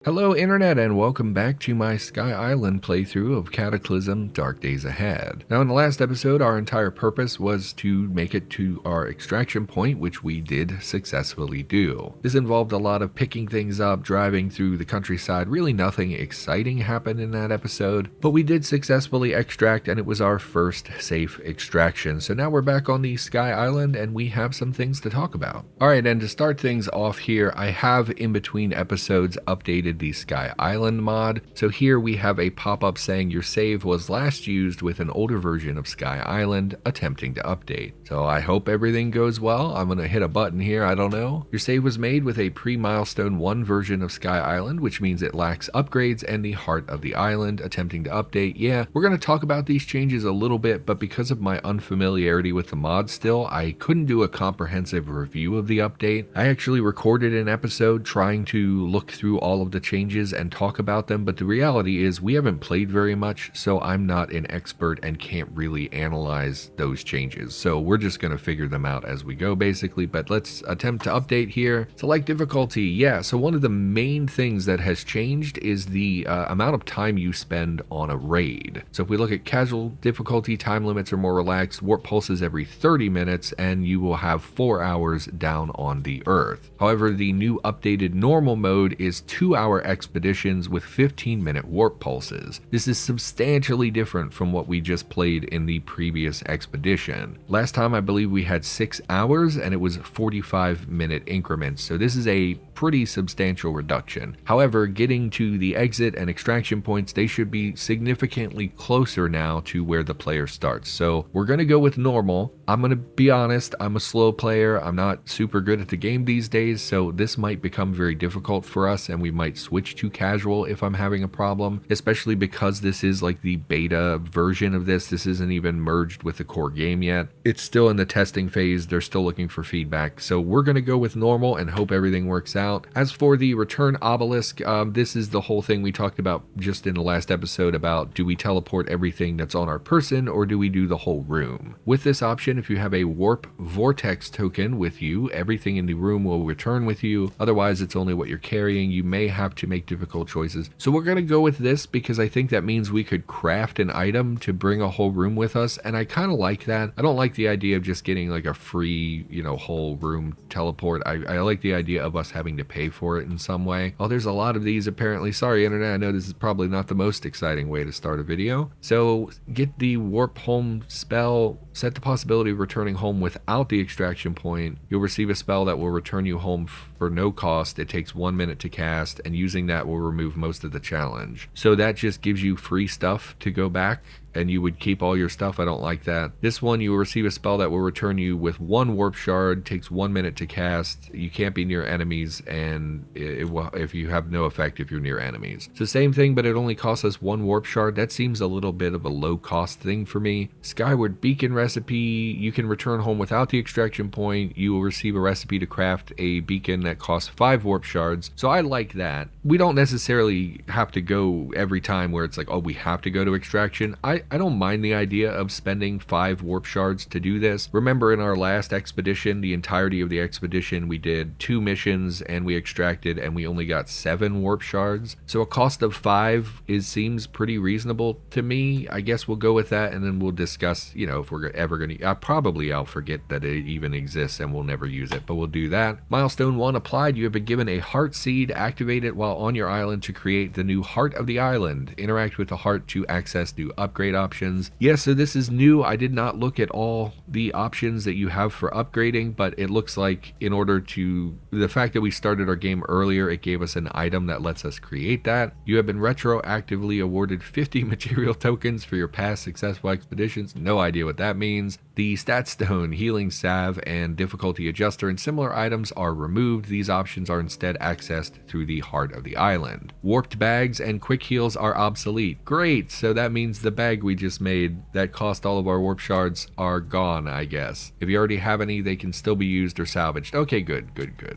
Hello Internet and welcome back to my Sky Island playthrough of Cataclysm Dark Days Ahead. Now in the last episode our entire purpose was to make it to our extraction point, which we did successfully do. This involved a lot of picking things up, driving through the countryside. Really nothing exciting happened in that episode, but we did successfully extract and it was our first safe extraction. So now we're back on the Sky Island and we have some things to talk about. Alright, and to start things off here, I have in between episodes updated the Sky Island mod. So here we have a pop-up saying your save was last used with an older version of Sky Island, attempting to update. So I hope everything goes well. I'm gonna hit a button here, I don't know. Your save was made with a pre-milestone 1 version of Sky Island, which means it lacks upgrades and the heart of the island, attempting to update. Yeah, we're gonna talk about these changes a little bit, but because of my unfamiliarity with the mod still, I couldn't do a comprehensive review of the update. I actually recorded an episode trying to look through all of the changes and talk about them, but the reality is we haven't played very much, so I'm not an expert and can't really analyze those changes. So we're just going to figure them out as we go basically, but let's attempt to update here. Select difficulty. Yeah, so one of the main things that has changed is the amount of time you spend on a raid. So if we look at casual difficulty, time limits are more relaxed, warp pulses every 30 minutes, and you will have 4 hours down on the Earth. However, the new updated normal mode is 2-hour expeditions with 15-minute warp pulses. This is substantially different from what we just played in the previous expedition. Last time I believe we had 6 hours and it was 45-minute increments, so this is a pretty substantial reduction. However, getting to the exit and extraction points, they should be significantly closer now to where the player starts. So we're going to go with normal. I'm going to be honest, I'm a slow player. I'm not super good at the game these days, so this might become very difficult for us and we might switch to casual if I'm having a problem, especially because this is like the beta version of this. This isn't even merged with the core game yet. It's still in the testing phase. They're still looking for feedback. So we're going to go with normal and hope everything works out. As for the return obelisk, this is the whole thing we talked about just in the last episode about do we teleport everything that's on our person or do we do the whole room? With this option, if you have a warp vortex token with you, everything in the room will return with you. Otherwise, it's only what you're carrying. You may have to make difficult choices. So we're going to go with this because I think that means we could craft an item to bring a whole room with us, and I kind of like that. I don't like the idea of just getting like a free, whole room teleport. I like the idea of us having to pay for it in some way. Oh, there's a lot of these apparently. Sorry, Internet, I know this is probably not the most exciting way to start a video. So get the warp home spell, set the possibility of returning home without the extraction point. You'll receive a spell that will return you home for no cost. It takes 1 minute to cast, and using that will remove most of the challenge. So that just gives you free stuff to go back, and you would keep all your stuff. I don't like that. This one, you will receive a spell that will return you with 1 warp shard, takes 1 minute to cast. You can't be near enemies, and it will, if you have no effect if you're near enemies. So same thing, but it only costs us 1 warp shard. That seems a little bit of a low cost thing for me. Skyward beacon recipe, you can return home without the extraction point. You will receive a recipe to craft a beacon that costs 5 warp shards. So I like that. We don't necessarily have to go every time where it's like, oh, we have to go to extraction. I don't mind the idea of spending 5 warp shards to do this. Remember in our last expedition, the entirety of the expedition, we did 2 missions and we extracted and we only got 7 warp shards. So a cost of 5 seems pretty reasonable to me. I guess we'll go with that and then we'll discuss, if we're ever going to, I'll forget that it even exists and we'll never use it, but we'll do that. Milestone 1 applied. You have been given a heart seed. Activate it while on your island to create the new heart of the island. Interact with the heart to access new upgrade options. Yes, so this is new. I did not look at all the options that you have for upgrading, but it looks like in order to, the fact that we started our game earlier, it gave us an item that lets us create that. You have been retroactively awarded 50 material tokens for your past successful expeditions. No idea what that means. The stat stone, healing salve, and difficulty adjuster and similar items are removed. These options are instead accessed through the heart of the island. Warped bags and quick heals are obsolete. Great, so that means the bag we just made that cost all of our warp shards are gone, I guess. If you already have any, they can still be used or salvaged. Okay, good.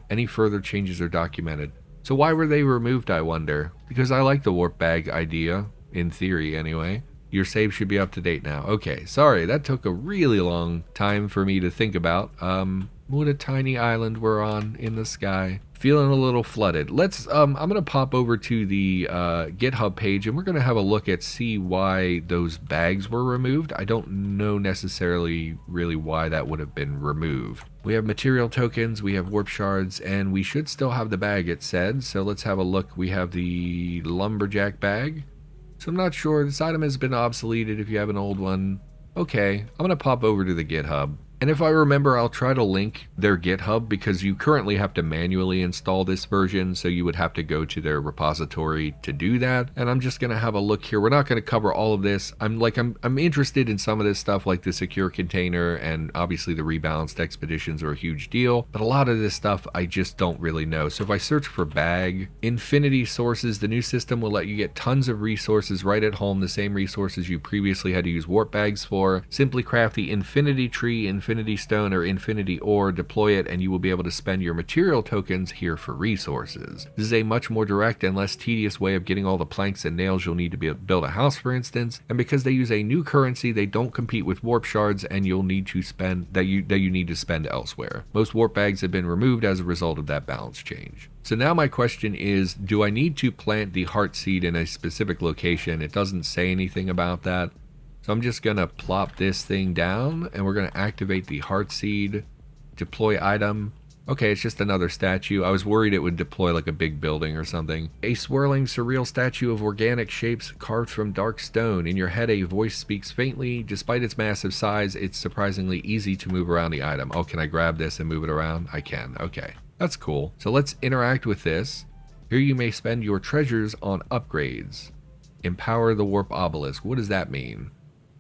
Any further changes are documented. So why were they removed, I wonder? Because I like the warp bag idea, in theory anyway. Your save should be up to date now. Okay, sorry, that took a really long time for me to think about. What a tiny island we're on in the sky. Feeling a little flooded. Let's, I'm going to pop over to the GitHub page and we're going to have a look at see why those bags were removed. I don't know necessarily really why that would have been removed. We have material tokens, we have warp shards, and we should still have the bag, it said. So let's have a look. We have the lumberjack bag. So I'm not sure. This item has been obsoleted if you have an old one. Okay, I'm going to pop over to the GitHub. And if I remember, I'll try to link their GitHub because you currently have to manually install this version, so you would have to go to their repository to do that. And I'm just going to have a look here. We're not going to cover all of this. I'm interested in some of this stuff like the secure container, and obviously the rebalanced expeditions are a huge deal, but a lot of this stuff I just don't really know. So if I search for bag, infinity sources, the new system will let you get tons of resources right at home, the same resources you previously had to use warp bags for. Simply craft the infinity tree, infinity stone, or infinity ore, deploy it, and you will be able to spend your material tokens here for resources. This is a much more direct and less tedious way of getting all the planks and nails you'll need to build a house, for instance. And because they use a new currency, they don't compete with warp shards, and you'll need to spend that you need to spend elsewhere. Most warp bags have been removed as a result of that balance change. So now my question is, do I need to plant the heart seed in a specific location? It doesn't say anything about that. So I'm just going to plop this thing down, and we're going to activate the heart seed, deploy item. Okay, it's just another statue. I was worried it would deploy like a big building or something. A swirling, surreal statue of organic shapes carved from dark stone. In your head, a voice speaks faintly. Despite its massive size, it's surprisingly easy to move around the item. Oh, can I grab this and move it around? I can. Okay, that's cool. So let's interact with this. Here you may spend your treasures on upgrades. Empower the warp obelisk. What does that mean?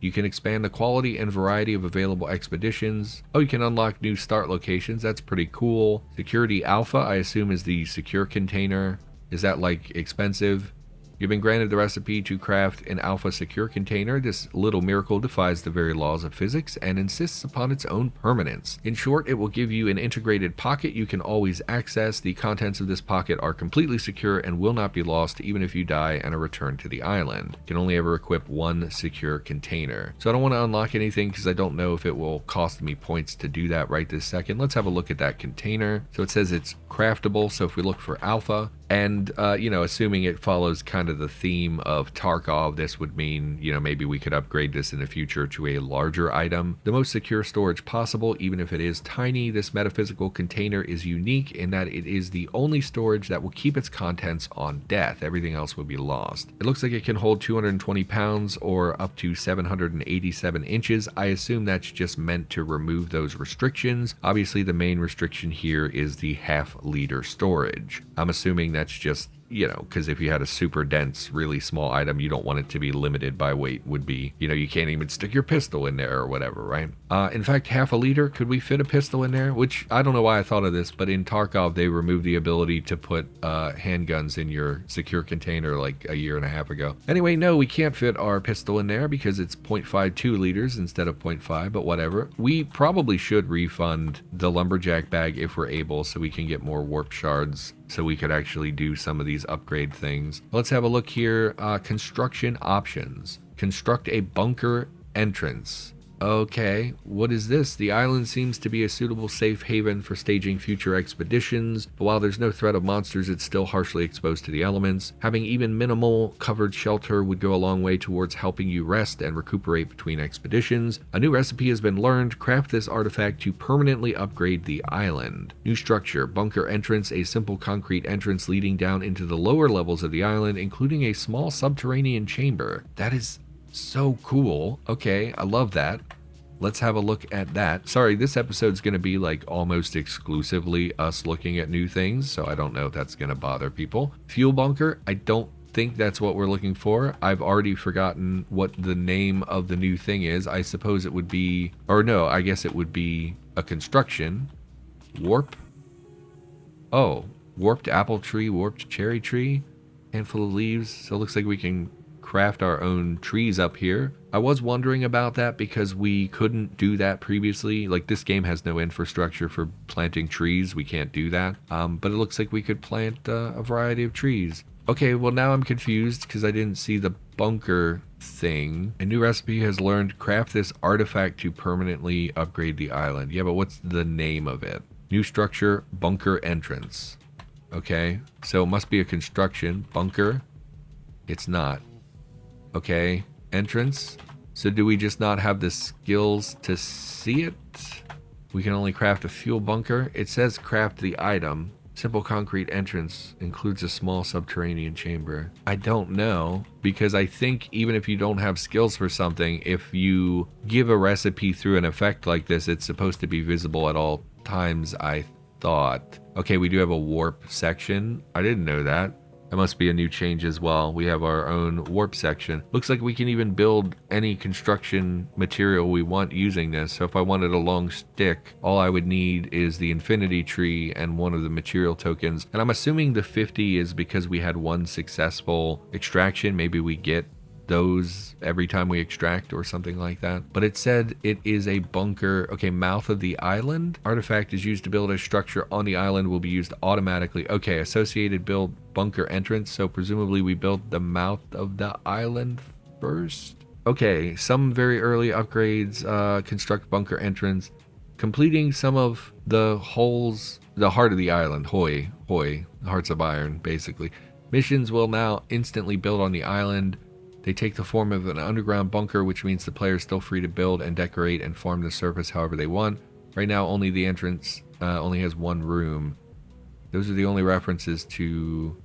You can expand the quality and variety of available expeditions. Oh, you can unlock new start locations. That's pretty cool. Security Alpha, I assume, is the secure container. Is that like expensive? You've been granted the recipe to craft an Alpha secure container. This little miracle defies the very laws of physics and insists upon its own permanence. In short, it will give you an integrated pocket you can always access. The contents of this pocket are completely secure and will not be lost even if you die and are returned to the island. You can only ever equip one secure container. So I don't want to unlock anything because I don't know if it will cost me points to do that right this second. Let's have a look at that container. So it says it's craftable. So if we look for Alpha, and, assuming it follows kind of the theme of Tarkov, this would mean, maybe we could upgrade this in the future to a larger item. The most secure storage possible, even if it is tiny, this metaphysical container is unique in that it is the only storage that will keep its contents on death. Everything else would be lost. It looks like it can hold 220 pounds or up to 787 inches. I assume that's just meant to remove those restrictions. Obviously, the main restriction here is the half-liter storage. I'm assuming that's just, because if you had a super dense, really small item, you don't want it to be limited by weight. Would be, you can't even stick your pistol in there or whatever, right? In fact, half a liter, could we fit a pistol in there? Which, I don't know why I thought of this, but in Tarkov, they removed the ability to put handguns in your secure container like a year and a half ago. Anyway, no, we can't fit our pistol in there because it's 0.52 liters instead of 0.5, but whatever. We probably should refund the lumberjack bag if we're able, so we can get more warp shards, so we could actually do some of these upgrade things. Let's have a look here. Construction options. Construct a bunker entrance. Okay, what is this? The island seems to be a suitable safe haven for staging future expeditions, but while there's no threat of monsters, it's still harshly exposed to the elements. Having even minimal covered shelter would go a long way towards helping you rest and recuperate between expeditions. A new recipe has been learned. Craft this artifact to permanently upgrade the island. New structure. Bunker entrance, a simple concrete entrance leading down into the lower levels of the island, including a small subterranean chamber. That is so cool. Okay, I love that. Let's have a look at that. Sorry, this episode's going to be like almost exclusively us looking at new things, so I don't know if that's going to bother people. Fuel bunker, I don't think that's what we're looking for. I've already forgotten what the name of the new thing is. I suppose it would be, or no, I guess it would be a construction. Warp. Oh, warped apple tree, warped cherry tree, handful of leaves. So it looks like we can craft our own trees up here. I was wondering about that because we couldn't do that previously. Like, this game has no infrastructure for planting trees. We can't do that. But it looks like we could plant a variety of trees. Okay, well now I'm confused because I didn't see the bunker thing. A new recipe has learned craft this artifact to permanently upgrade the island. Yeah, but what's the name of it? New structure, bunker entrance. Okay, so it must be a construction. Bunker. It's not. Okay, entrance. So do we just not have the skills to see it? We can only craft a fuel bunker. It says craft the item. Simple concrete entrance includes a small subterranean chamber. I don't know, because I think even if you don't have skills for something, if you give a recipe through an effect like this, it's supposed to be visible at all times, I thought. Okay, we do have a warp section. I didn't know that. That must be a new change as well. We have our own warp section. Looks like we can even build any construction material we want using this. So if I wanted a long stick, all I would need is the infinity tree and one of the material tokens. And I'm assuming the 50 is because we had one successful extraction. Maybe we get those every time we extract or something like that. But it said it is a bunker. Okay, mouth of the island. Artifact is used to build a structure on the island, will be used automatically. Okay, associated build bunker entrance. So presumably we build the mouth of the island first. Okay, some very early upgrades. Construct bunker entrance. Completing some of the holes, the heart of the island. Hoi, hearts of iron, basically. Missions will now instantly build on the island. They take the form of an underground bunker, which means the player is still free to build and decorate and farm the surface however they want. Right now, only the entrance only has one room. Those are the only references to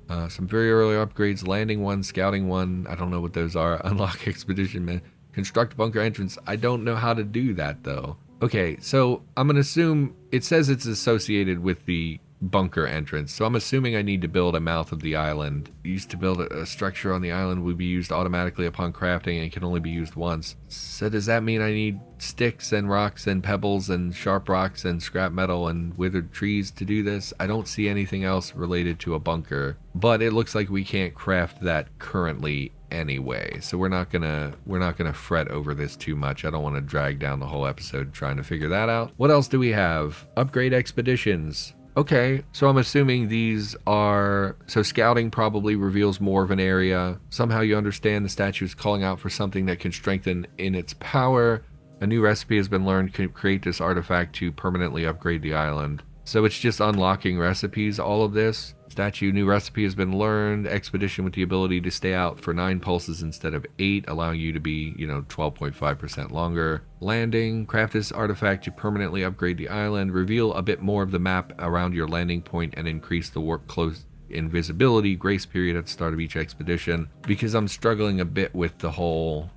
some very early upgrades. Landing 1, scouting 1. I don't know what those are. Unlock expedition, man. Construct bunker entrance. I don't know how to do that, though. Okay, so I'm going to assume it says it's associated with the bunker entrance, so I'm assuming I need to build a mouth of the island. Used to build a structure on the island would be used automatically upon crafting and can only be used once. So does that mean I need sticks and rocks and pebbles and sharp rocks and scrap metal and withered trees to do this? I don't see anything else related to a bunker, but it looks like we can't craft that currently anyway, so we're not gonna fret over this too much. I don't want to drag down the whole episode trying to figure that out. What else do we have? Upgrade expeditions. Okay, so I'm assuming these are... So scouting probably reveals more of an area. Somehow you understand the statue is calling out for something that can strengthen in its power. A new recipe has been learned to create this artifact to permanently upgrade the island. So it's just unlocking recipes, all of this. Statue, new recipe has been learned. Expedition with the ability to stay out for 9 pulses instead of 8, allowing you to be, 12.5% longer. Landing, craft this artifact to permanently upgrade the island. Reveal a bit more of the map around your landing point and increase the warp close invisibility. Grace period at the start of each expedition. Because I'm struggling a bit with the whole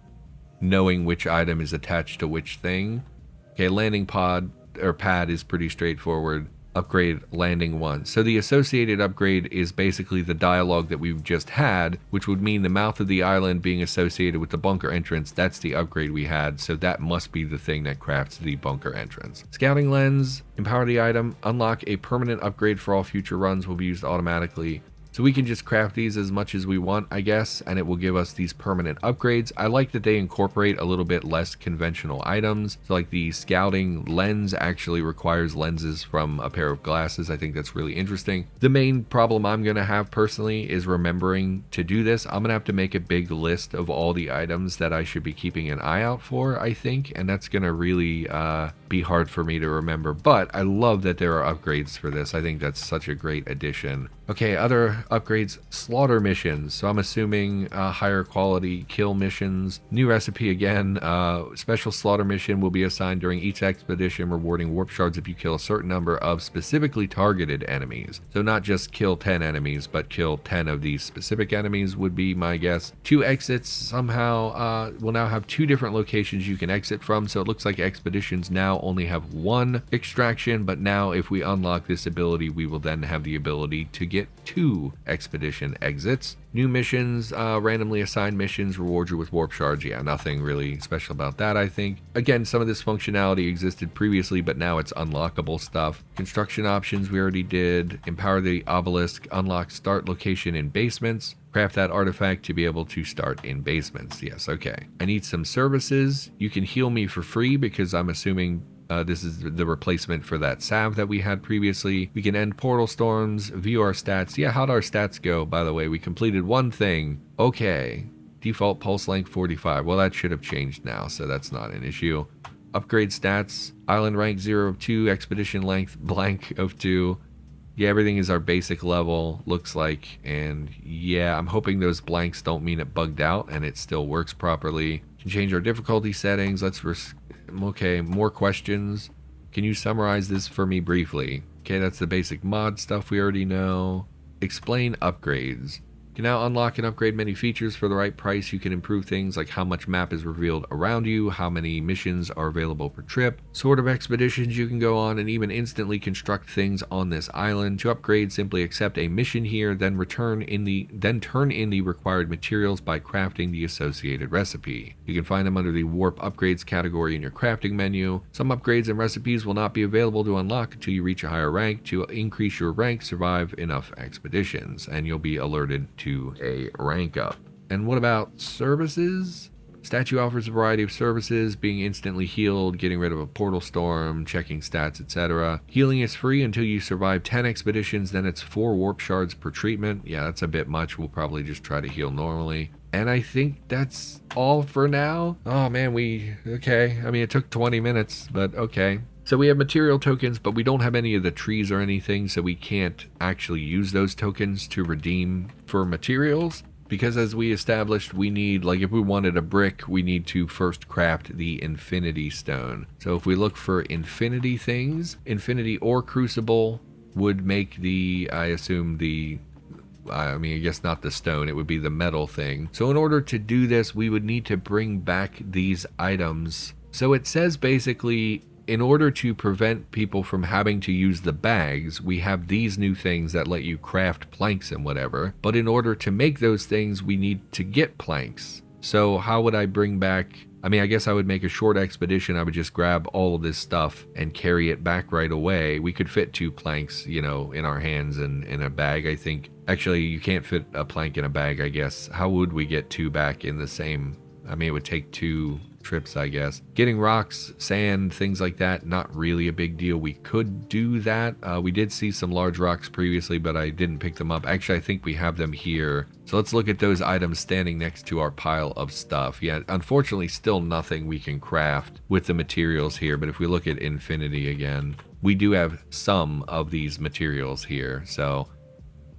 knowing which item is attached to which thing. Okay, landing pod or pad is pretty straightforward. Upgrade landing 1. So the associated upgrade is basically the dialogue that we've just had, which would mean the mouth of the island being associated with the bunker entrance. That's the upgrade we had, so that must be the thing that crafts the bunker entrance. Scouting lens, empower the item, unlock a permanent upgrade for all future runs, will be used automatically. So we can just craft these as much as we want, I guess, and it will give us these permanent upgrades. I like that they incorporate a little bit less conventional items. So like the scouting lens actually requires lenses from a pair of glasses. I think that's really interesting. The main problem I'm going to have personally is remembering to do this. I'm going to have to make a big list of all the items that I should be keeping an eye out for, I think, and that's going to really be hard for me to remember. But I love that there are upgrades for this. I think that's such a great addition. Okay, other upgrades, slaughter missions. So I'm assuming higher quality kill missions. New recipe again. Special slaughter mission will be assigned during each expedition, rewarding warp shards if you kill a certain number of specifically targeted enemies. So not just kill 10 enemies, but kill 10 of these specific enemies would be my guess. 2 exits somehow will now have 2 different locations you can exit from. So it looks like expeditions now only have 1 extraction, but now if we unlock this ability, we will then have the ability to get 2 expedition exits. New missions, randomly assigned missions reward you with warp shards. Yeah, nothing really special about that, I think. Again, some of this functionality existed previously, but now it's unlockable stuff. Construction options we already did. Empower the obelisk, unlock start location in basements. Craft that artifact to be able to start in basements. Yes, okay. I need some services. You can heal me for free because I'm assuming This is the replacement for that salve that we had previously. We can end portal storms, view our stats. Yeah, how'd our stats go, by the way? We completed one thing. Okay. Default pulse length 45. Well, that should have changed now, so that's not an issue. Upgrade stats. Island rank 0 of 2. Expedition length blank of 2. Yeah, everything is our basic level, looks like. And yeah, I'm hoping those blanks don't mean it bugged out and it still works properly. Can change our difficulty settings. Okay, more questions. Can you summarize this for me briefly? Okay, that's the basic mod stuff we already know. Explain upgrades. You can now unlock and upgrade many features for the right price. You can improve things like how much map is revealed around you, how many missions are available per trip, sort of expeditions you can go on, and even instantly construct things on this island. To upgrade, simply accept a mission here, then turn in the required materials by crafting the associated recipe. You can find them under the warp upgrades category in your crafting menu. Some upgrades and recipes will not be available to unlock until you reach a higher rank. To increase your rank, survive enough expeditions, and you'll be alerted to a rank up. And what about services? Statue offers a variety of services, being instantly healed, getting rid of a portal storm, checking stats, etc. Healing is free until you survive 10 expeditions, then it's 4 warp shards per treatment. Yeah, that's a bit much. We'll probably just try to heal normally. And I think that's all for now. Oh man, okay. I mean, it took 20 minutes, but okay. So we have material tokens, but we don't have any of the trees or anything, so we can't actually use those tokens to redeem for materials. Because as we established, we need, like if we wanted a brick, we need to first craft the infinity stone. So if we look for infinity things, infinity or crucible would make I guess not the stone, it would be the metal thing. So in order to do this, we would need to bring back these items. So it says basically, in order to prevent people from having to use the bags, we have these new things that let you craft planks and whatever. But in order to make those things, we need to get planks. So how would I bring back... I mean, I guess I would make a short expedition. I would just grab all of this stuff and carry it back right away. We could fit 2 planks, in our hands and in a bag, I think. Actually, you can't fit a plank in a bag, I guess. How would we get 2 back in the same... I mean, it would take 2... trips, I guess. Getting rocks, sand, things like that, not really a big deal. We could do that. We did see some large rocks previously, but I didn't pick them up. Actually, I think we have them here. So let's look at those items standing next to our pile of stuff. Yeah, unfortunately, still nothing we can craft with the materials here, but if we look at infinity again, we do have some of these materials here. So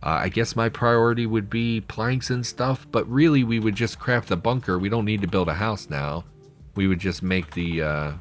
I guess my priority would be planks and stuff, but really we would just craft the bunker. We don't need to build a house now. We would just make the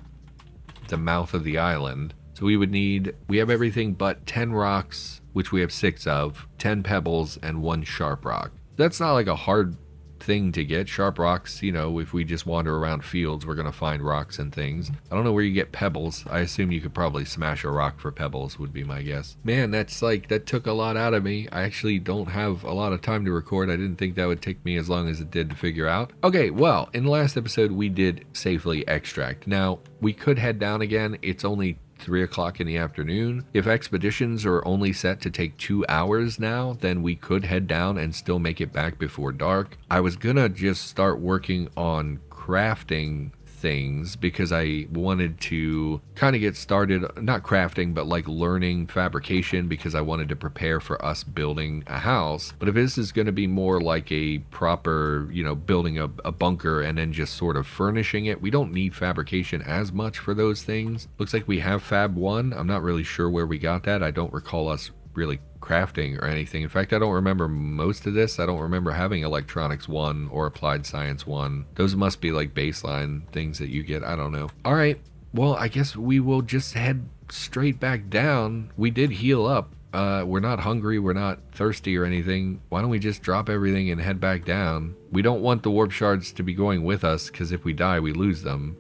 mouth of the island. So we have everything but 10 rocks, which we have 6 of, 10 pebbles, and 1 sharp rock. That's not like a hard thing to get. Sharp rocks, if we just wander around fields, we're going to find rocks and things. I don't know where you get pebbles. I assume you could probably smash a rock for pebbles would be my guess. Man, that took a lot out of me. I actually don't have a lot of time to record. I didn't think that would take me as long as it did to figure out. Okay, well, in the last episode, we did safely extract. Now, we could head down again. It's only 3 o'clock in the afternoon. If expeditions are only set to take 2 hours now, then we could head down and still make it back before dark. I was gonna just start working on crafting things because I wanted to kind of get started, not crafting, but like learning fabrication because I wanted to prepare for us building a house. But if this is going to be more like a proper, building a bunker and then just sort of furnishing it, we don't need fabrication as much for those things. Looks like we have Fab 1. I'm not really sure where we got that. I don't recall us really crafting or anything. In fact, I don't remember most of this. I don't remember having electronics 1 or applied science 1. Those must be like baseline things that you get. I don't know. All right. Well, I guess we will just head straight back down. We did heal up. We're not hungry. We're not thirsty or anything. Why don't we just drop everything and head back down? We don't want the warp shards to be going with us because if we die, we lose them.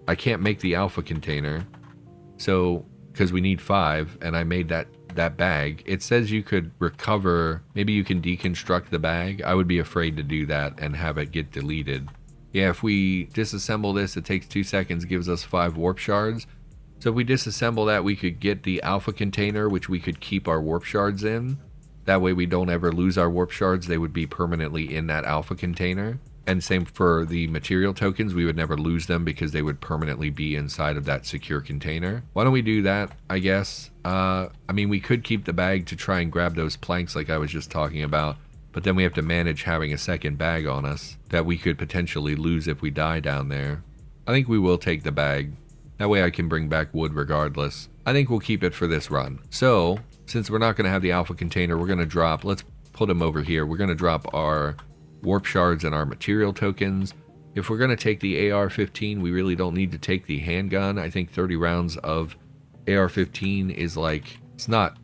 I can't make the alpha container. So, because we need 5 and I made that bag. It says you could recover, maybe you can deconstruct the bag. I would be afraid to do that and have it get deleted. Yeah, if we disassemble this, it takes 2 seconds, gives us 5 warp shards. So if we disassemble that, we could get the alpha container, which we could keep our warp shards in. That way we don't ever lose our warp shards. They would be permanently in that alpha container. And same for the material tokens. We would never lose them because they would permanently be inside of that secure container. Why don't we do that, I guess? I mean, we could keep the bag to try and grab those planks like I was just talking about, but then we have to manage having a second bag on us that we could potentially lose if we die down there. I think we will take the bag. That way I can bring back wood regardless. I think we'll keep it for this run. So, since we're not going to have the alpha container, we're going to drop, let's put them over here. We're going to drop our warp shards and our material tokens. If we're going to take the AR-15, we really don't need to take the handgun. I think 30 rounds of AR-15 is like, it's not,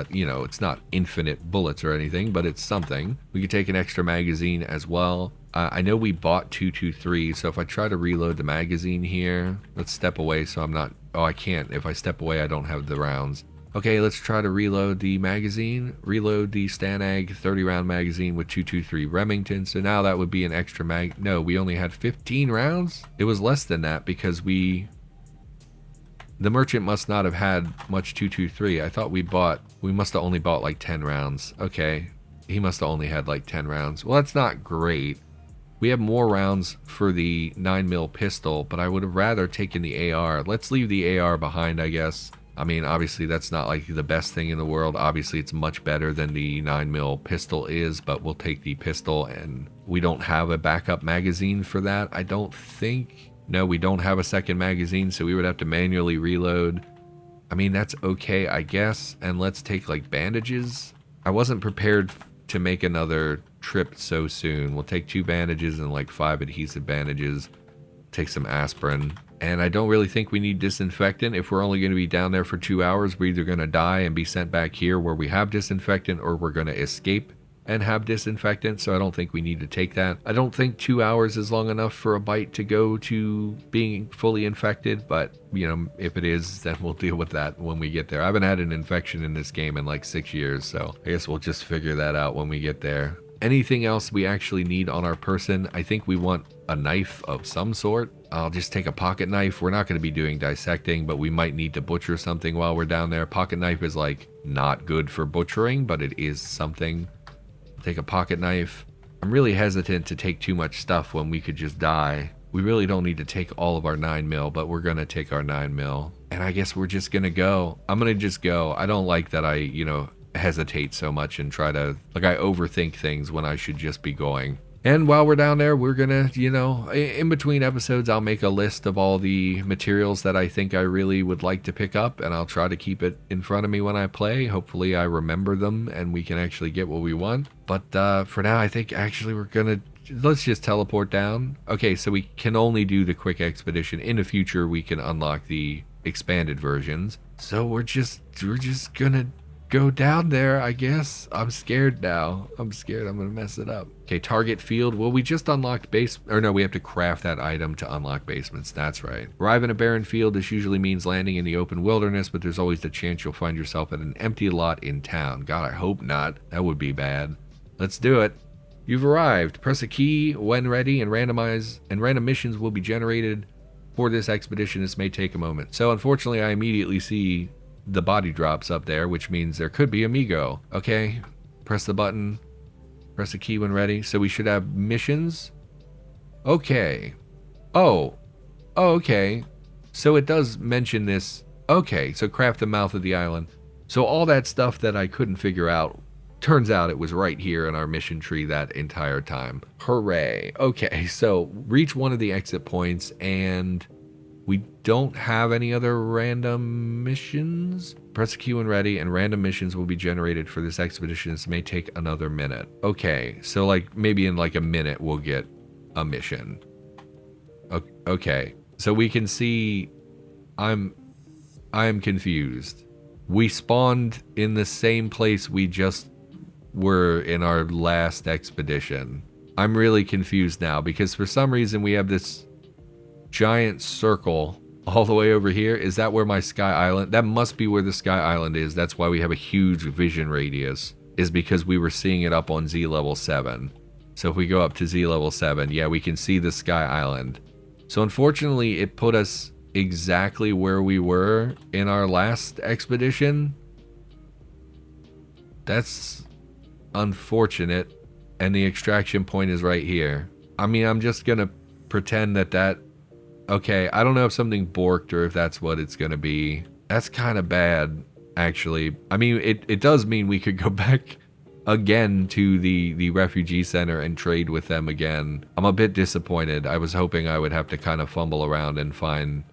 you know, it's not infinite bullets or anything, but it's something. We could take an extra magazine as well. I know we bought 223, so if I try to reload the magazine here, let's step away so I'm not, oh, I can't. If I step away, I don't have the rounds. Okay, let's try to reload the magazine. Reload the Stanag 30 round magazine with 223 Remington. So now that would be an extra mag. No, we only had 15 rounds. It was less than that because the merchant must not have had much 223. I thought we must have only bought like 10 rounds. Okay, he must have only had like 10 rounds. Well, that's not great. We have more rounds for the 9mm pistol, but I would have rather taken the AR. Let's leave the AR behind, I guess. I mean, obviously that's not like the best thing in the world. Obviously it's much better than the 9mm pistol is, but we'll take the pistol, and we don't have a backup magazine for that, I don't think. No, we don't have a second magazine, so we would have to manually reload. I mean, that's okay, I guess. And let's take like bandages. I wasn't prepared to make another trip so soon. We'll take 2 bandages and like 5 adhesive bandages. Take some aspirin. And I don't really think we need disinfectant. If we're only going to be down there for 2 hours, we're either going to die and be sent back here where we have disinfectant, or we're going to escape and have disinfectant. So I don't think we need to take that. I don't think 2 hours is long enough for a bite to go to being fully infected, but you know, if it is, then we'll deal with that when we get there. I haven't had an infection in this game in like 6 years, so I guess we'll just figure that out when we get there. Anything else we actually need on our person? I think we want a knife of some sort. I'll just take a pocket knife. We're not going to be doing dissecting, but we might need to butcher something while we're down there. Pocket knife is like not good for butchering, but it is something. Take a pocket knife. I'm really hesitant to take too much stuff when we could just die. We really don't need to take all of our 9mm, but we're going to take our 9mm. And I guess we're just going to go. I'm going to just go. I don't like that I, you know, hesitate so much and try to, like, I overthink things when I should just be going. And while we're down there, we're gonna, you know, in between episodes, I'll make a list of all the materials that I think I really would like to pick up, and I'll try to keep it in front of me when I play. Hopefully I remember them and we can actually get what we want. But for now, I think actually we're gonna, let's just teleport down. Okay, so we can only do the quick expedition. In the future, we can unlock the expanded versions. So we're just gonna go down there, I guess. I'm scared now. I'm scared I'm gonna mess it up. Okay, target field. Well, we just unlocked base, or no, we have to craft that item to unlock basements. That's right. Arrive in a barren field. This usually means landing in the open wilderness, but there's always the chance you'll find yourself at an empty lot in town. God, I hope not. That would be bad. Let's do it. You've arrived. Press a key when ready, and random missions will be generated for this expedition. This may take a moment. So unfortunately, I immediately see the body drops up there, which means there could be amigo. Okay, press the button, press a key when ready. So we should have missions. Okay. Oh, okay. So it does mention this. Okay, so craft the mouth of the island. So all that stuff that I couldn't figure out, turns out it was right here in our mission tree that entire time. Hooray. Okay, so reach one of the exit points, and we don't have any other random missions. Press a key when ready, and random missions will be generated for this expedition. This may take another minute. Okay, so like maybe in like a minute we'll get a mission. Okay, so we can see I'm confused. We spawned in the same place we just were in our last expedition. I'm really confused now because for some reason we have this giant circle all the way over here. Is that where my Sky Island? That must be where the Sky Island is. That's why we have a huge vision radius, is because we were seeing it up on Z level 7. So if we go up to Z level 7, yeah, we can see the Sky Island. So unfortunately, it put us exactly where we were in our last expedition. That's unfortunate. And the extraction point is right here. I mean, I'm just gonna pretend that, okay, I don't know if something borked or if that's what it's gonna be. That's kind of bad, actually. I mean, it does mean we could go back again to the refugee center and trade with them again. I'm a bit disappointed. I was hoping I would have to kind of fumble around and find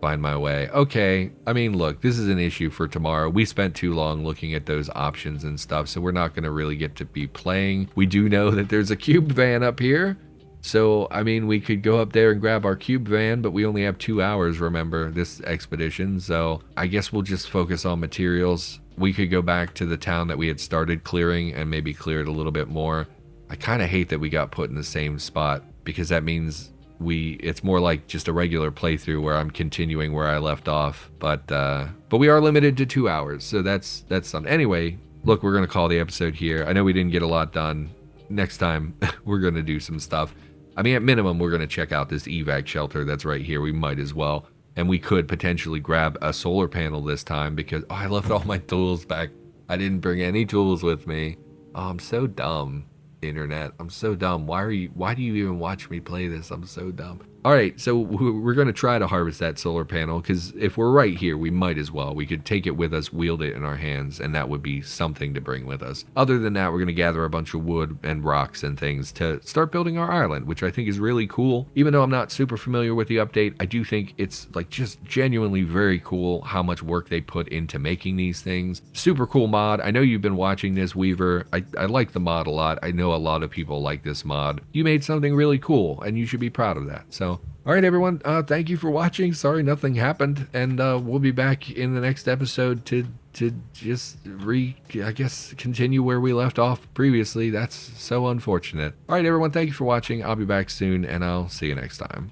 my way. Okay, I mean, look, this is an issue for tomorrow. We spent too long looking at those options and stuff, so we're not going to really get to be playing. We do know that there's a cube van up here, so I mean, we could go up there and grab our cube van, but we only have 2 hours, remember, this expedition, so I guess we'll just focus on materials. We could go back to the town that we had started clearing and maybe clear it a little bit more. I kind of hate that we got put in the same spot, because that means it's more like just a regular playthrough where I'm continuing where I left off, but we are limited to 2 hours, so that's something. Anyway, look, we're gonna call the episode here. I know we didn't get a lot done. Next time we're gonna do some stuff. I mean, at minimum, we're gonna check out this evac shelter that's right here. We might as well, and we could potentially grab a solar panel this time, because I left all my tools back. I didn't bring any tools with me. Oh, I'm so dumb. Internet, I'm so dumb. Why do you even watch me play this? I'm so dumb. All right, so we're going to try to harvest that solar panel, because if we're right here, we might as well. We could take it with us, wield it in our hands, and that would be something to bring with us. Other than that, we're going to gather a bunch of wood and rocks and things to start building our island, which I think is really cool. Even though I'm not super familiar with the update, I do think it's like just genuinely very cool how much work they put into making these things. Super cool mod. I know you've been watching this, Weaver. I like the mod a lot. I know a lot of people like this mod. You made something really cool, and you should be proud of that. So all right, everyone, thank you for watching. Sorry nothing happened, and we'll be back in the next episode to just I guess, continue where we left off previously. That's so unfortunate. All right, everyone, thank you for watching. I'll be back soon, and I'll see you next time.